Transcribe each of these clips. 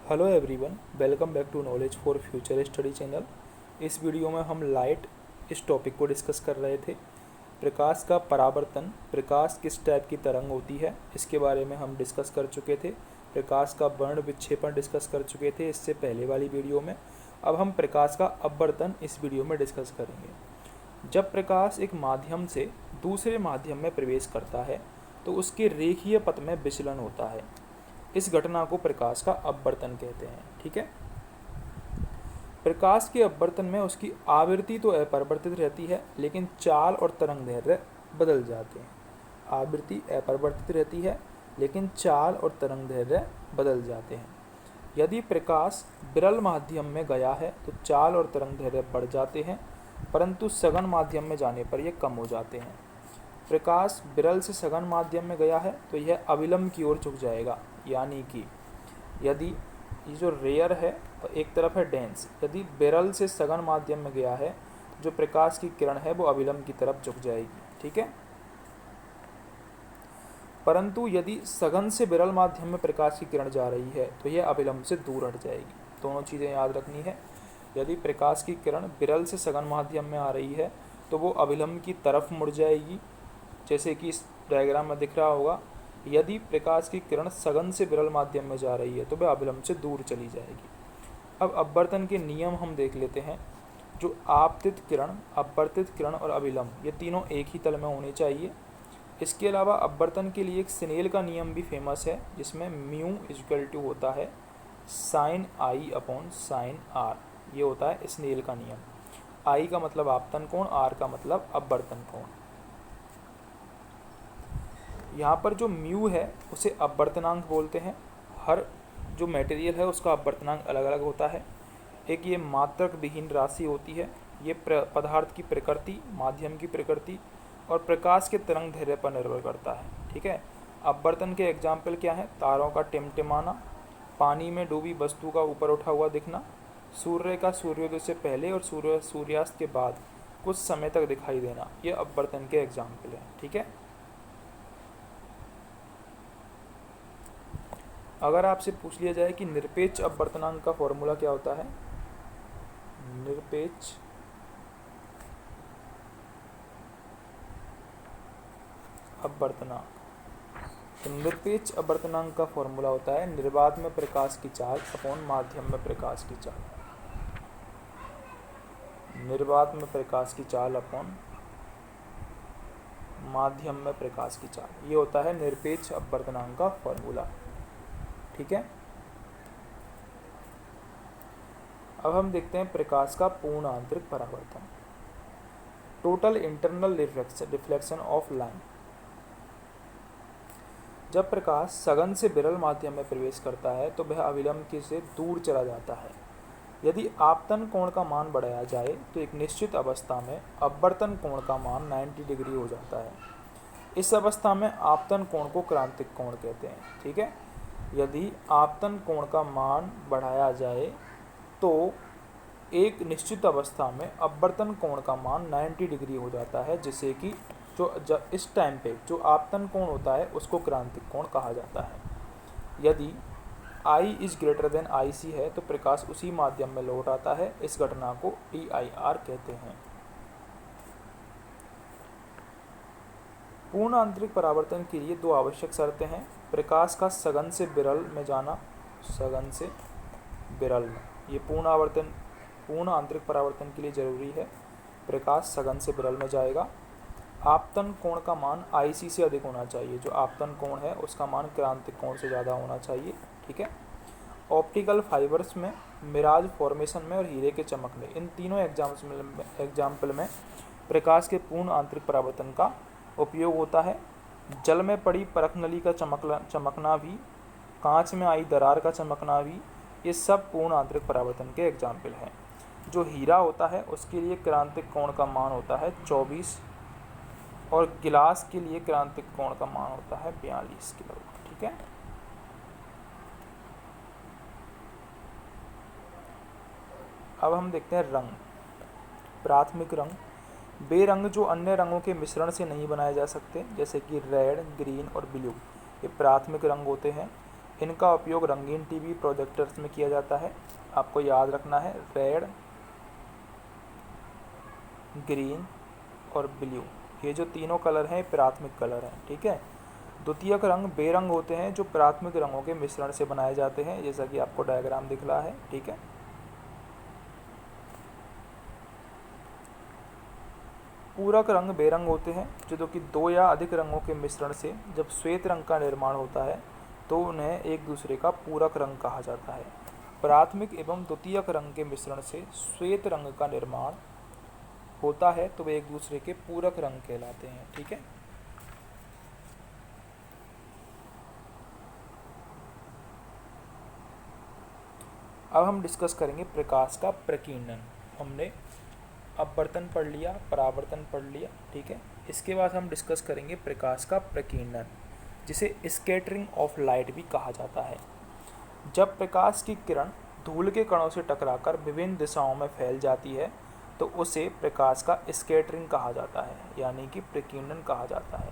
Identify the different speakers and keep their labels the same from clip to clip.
Speaker 1: Hello everyone, welcome back to knowledge for future study channel. इस video में हम light इस टॉपिक को डिस्कस कर रहे थे। प्रकाश का परावर्तन, प्रकाश किस टाइप की तरंग होती है, इसके बारे में हम डिस्कस कर चुके थे। प्रकाश का वर्ण विक्षेपण डिस्कस कर चुके थे इससे पहले वाली वीडियो में। अब हम प्रकाश का अपवर्तन इस वीडियो में डिस्कस करेंगे। जब प्रकाश एक माध्यम से दूसरे माध्यम में प्रवेश करता है तो उसके रेखीय पथ में विचलन होता है। इस घटना को प्रकाश का अपवर्तन कहते हैं। ठीक है, प्रकाश के अपवर्तन में उसकी आवृत्ति तो अपरिवर्तित रहती है, लेकिन चाल और तरंग दैर्ध्य बदल जाते हैं। आवृत्ति अपरिवर्तित रहती है, लेकिन चाल और तरंग दैर्ध्य बदल जाते हैं। यदि प्रकाश विरल माध्यम में गया है तो चाल और तरंग दैर्ध्य बढ़ जाते हैं, परंतु सघन माध्यम में जाने पर ये कम हो जाते हैं। प्रकाश विरल से सघन माध्यम में गया है तो यह अविलंब की ओर झुक जाएगा, यानी कि यदि ये जो रेयर है तो एक तरफ है डेंस, यदि विरल से सघन माध्यम में गया है जो प्रकाश की किरण है वो अविलंब की तरफ झुक जाएगी। ठीक है, परंतु यदि सघन से विरल माध्यम में प्रकाश की किरण जा रही है तो यह अविलंब से दूर हट जाएगी। दोनों चीज़ें याद रखनी है। यदि प्रकाश की किरण विरल से सघन माध्यम में आ रही है तो वो अविलंब की तरफ मुड़ जाएगी, जैसे कि इस डायग्राम में दिख रहा होगा। यदि प्रकाश की किरण सघन से विरल माध्यम में जा रही है तो वह अविलंब से दूर चली जाएगी। अब अपवर्तन के नियम हम देख लेते हैं। जो आपतित किरण, अपवर्तित किरण और अविलंब, ये तीनों एक ही तल में होने चाहिए। इसके अलावा अपवर्तन के लिए एक स्नेल का नियम भी फेमस है, जिसमें म्यू इक्वल टू होता है sine i upon sine r. ये होता है स्नेल का नियम। आई का मतलब आपतन कोण, आर का मतलब अपवर्तन कोण। यहाँ पर जो म्यू है उसे अपवर्तनांक बोलते हैं। हर जो मटेरियल है उसका अपवर्तनांक अलग अलग होता है। एक ये मात्रक विहीन राशि होती है। ये पदार्थ की प्रकृति, माध्यम की प्रकृति और प्रकाश के तरंग दैर्ध्य पर निर्भर करता है। ठीक है, अपवर्तन के एग्जाम्पल क्या है? तारों का टिमटिमाना, पानी में डूबी वस्तु का ऊपर उठा हुआ दिखना, सूर्य का सूर्योदय से पहले और सूर्यास्त के बाद कुछ समय तक दिखाई देना, ये अपवर्तन के एग्जाम्पल हैं। ठीक है, अगर आपसे पूछ लिया जाए कि निरपेक्ष अपवर्तनांक का फॉर्मूला क्या होता है, निरपेक्ष अपवर्तनांक, तो निरपेक्ष अपवर्तनांक का फॉर्मूला होता है निर्वात में प्रकाश की चाल अपॉन माध्यम में प्रकाश की चाल। निर्वात में प्रकाश की चाल अपॉन माध्यम में प्रकाश की चाल, ये होता है निरपेक्ष अपवर्तनांक का फॉर्मूला। ठीक है, अब हम देखते हैं प्रकाश का पूर्ण आंतरिक परावर्तन, total internal reflection of line. जब प्रकाश सघन से विरल माध्यम में प्रवेश करता है तो वह अविलंब से दूर चला जाता है। यदि आपतन कोण का मान बढ़ाया जाए तो एक निश्चित अवस्था में अपवर्तन कोण का मान 90 डिग्री हो जाता है। इस अवस्था में आपतन कोण को क्रांतिक कोण कहते हैं। ठीक है, यदि आपतन कोण का मान बढ़ाया जाए तो एक निश्चित अवस्था में अपवर्तन कोण का मान 90 डिग्री हो जाता है, जिससे कि जो इस टाइम पे जो आपतन कोण होता है उसको क्रांतिक कोण कहा जाता है। यदि I is greater than IC है तो प्रकाश उसी माध्यम में लौट आता है। इस घटना को TIR कहते हैं। पूर्ण आंतरिक परावर्तन के लिए दो आवश्यक शर्तें हैं। प्रकाश का सघन से विरल में जाना, सघन से विरल में, ये पूर्ण आंतरिक परावर्तन के लिए जरूरी है। प्रकाश सघन से विरल में जाएगा। आपतन कोण का मान IC से अधिक होना चाहिए। जो आपतन कोण है उसका मान क्रांतिक कोण से ज़्यादा होना चाहिए। ठीक है, ऑप्टिकल फाइबर्स में, मिराज फॉर्मेशन में और हीरे के चमकने, इन तीनों एग्जाम्पल में प्रकाश के पूर्ण आंतरिक परावर्तन का उपयोग होता है। जल में पड़ी परख नली का चमकना भी, कांच में आई दरार का चमकना भी, ये सब पूर्ण आंतरिक परावर्तन के एग्जाम्पल हैं। जो हीरा होता है उसके लिए क्रांतिक कोण का मान होता है 24 और गिलास के लिए क्रांतिक कोण का मान होता है 42 के लगभग। ठीक है, अब हम देखते हैं रंग। प्राथमिक रंग, वे रंग जो अन्य रंगों के मिश्रण से नहीं बनाए जा सकते, जैसे कि रेड, ग्रीन और ब्लू, ये प्राथमिक रंग होते हैं। इनका उपयोग रंगीन टीवी प्रोजेक्टर्स में किया जाता है। आपको याद रखना है रेड, ग्रीन और ब्लू, ये जो तीनों कलर हैं प्राथमिक कलर हैं, ठीक है। द्वितीयक रंग बेरंग होते हैं जो प्राथमिक रंगों के मिश्रण से बनाए जाते हैं, जैसा कि आपको डायग्राम दिख रहा है, ठीक है। पूरक रंग बेरंग होते हैं जो कि दो या अधिक रंगों के मिश्रण से जब श्वेत रंग का निर्माण होता है तो उन्हें एक दूसरे का पूरक रंग कहा जाता है। प्राथमिक एवं द्वितीयक रंग के मिश्रण से श्वेत रंग का निर्माण होता है तो वे एक दूसरे के पूरक रंग कहलाते हैं, ठीक है। अब हम डिस्कस करेंगे प्रकाश का प्रकीर्णन। हमने अपवर्तन पढ़ लिया, परावर्तन पढ़ लिया, ठीक है। इसके बाद हम डिस्कस करेंगे प्रकाश का प्रकीर्णन, जिसे स्कैटरिंग ऑफ लाइट भी कहा जाता है। जब प्रकाश की किरण धूल के कणों से टकराकर विभिन्न दिशाओं में फैल जाती है तो उसे प्रकाश का स्कैटरिंग कहा जाता है, यानी कि प्रकीर्णन कहा जाता है।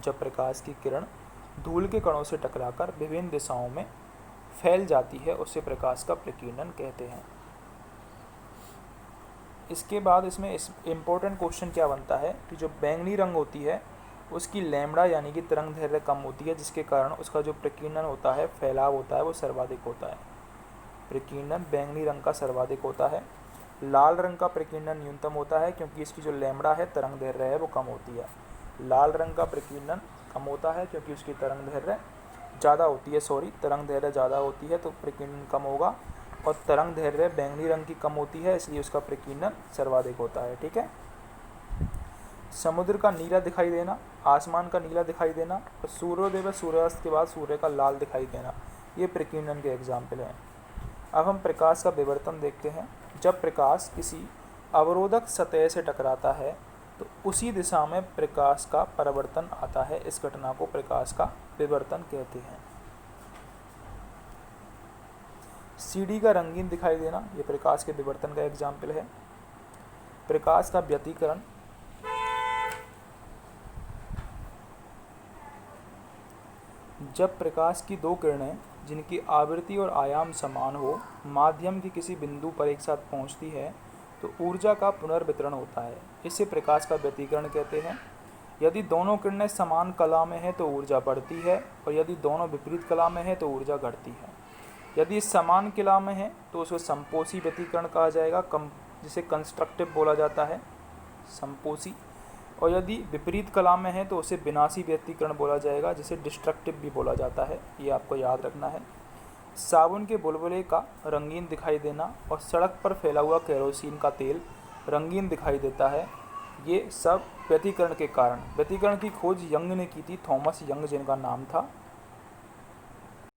Speaker 1: जब प्रकाश की किरण धूल के कणों से टकराकर विभिन्न दिशाओं में फैल जाती है उसे प्रकाश का प्रकीर्णन कहते हैं। इसके बाद इसमें इम्पोर्टेंट क्वेश्चन क्या बनता है कि जो बैंगनी रंग होती है उसकी लैम्बडा यानी कि तरंग दैर्घ्य कम होती है, जिसके कारण उसका जो प्रकीर्णन होता है, फैलाव होता है, वो सर्वाधिक होता है। प्रकीर्णन बैंगनी रंग का सर्वाधिक होता है। लाल रंग का प्रकीर्णन न्यूनतम होता है क्योंकि इसकी जो लैम्बडा है, तरंग दैर्घ्य है, वो कम होती है। लाल रंग का प्रकीर्णन कम होता है क्योंकि उसकी तरंग दैर्घ्य ज़्यादा होती है, तरंग दैर्घ्य ज़्यादा होती है तो प्रकीर्णन कम होगा, और तरंग दैर्घ्य बैंगनी रंग की कम होती है इसलिए उसका प्रकीर्णन सर्वाधिक होता है, ठीक है। समुद्र का नीला दिखाई देना, आसमान का नीला दिखाई देना और सूर्योदय व सूर्यास्त के बाद सूर्य का लाल दिखाई देना, ये प्रकीर्णन के एग्जाम्पल हैं। अब हम प्रकाश का विवर्तन देखते हैं। जब प्रकाश किसी अवरोधक सतह से टकराता है तो उसी दिशा में प्रकाश का परावर्तन आता है। इस घटना को प्रकाश का विवर्तन कहते हैं। सीढ़ी का रंगीन दिखाई देना, ये प्रकाश के विवर्तन का एग्जाम्पल है। प्रकाश का व्यतिकरण, जब प्रकाश की दो किरणें जिनकी आवृत्ति और आयाम समान हो माध्यम के किसी बिंदु पर एक साथ पहुंचती है तो ऊर्जा का पुनर्वितरण होता है, इसे प्रकाश का व्यतिकरण कहते हैं। यदि दोनों किरणें समान कला में हैं तो ऊर्जा बढ़ती है और यदि दोनों विपरीत कला में हैं तो ऊर्जा घटती है। यदि समान कला में है तो उसे संपोषी व्यतिकरण कहा जाएगा, जिसे कंस्ट्रक्टिव बोला जाता है, संपोषी। और यदि विपरीत कला में है तो उसे विनाशी व्यतिकरण बोला जाएगा, जिसे डिस्ट्रक्टिव भी बोला जाता है, ये आपको याद रखना है। साबुन के बुलबुले का रंगीन दिखाई देना और सड़क पर फैला हुआ केरोसिन का तेल रंगीन दिखाई देता है, ये सब व्यतिकरण के कारण। व्यतिकरण की खोज यंग ने की थी, थॉमस यंग जिनका नाम था,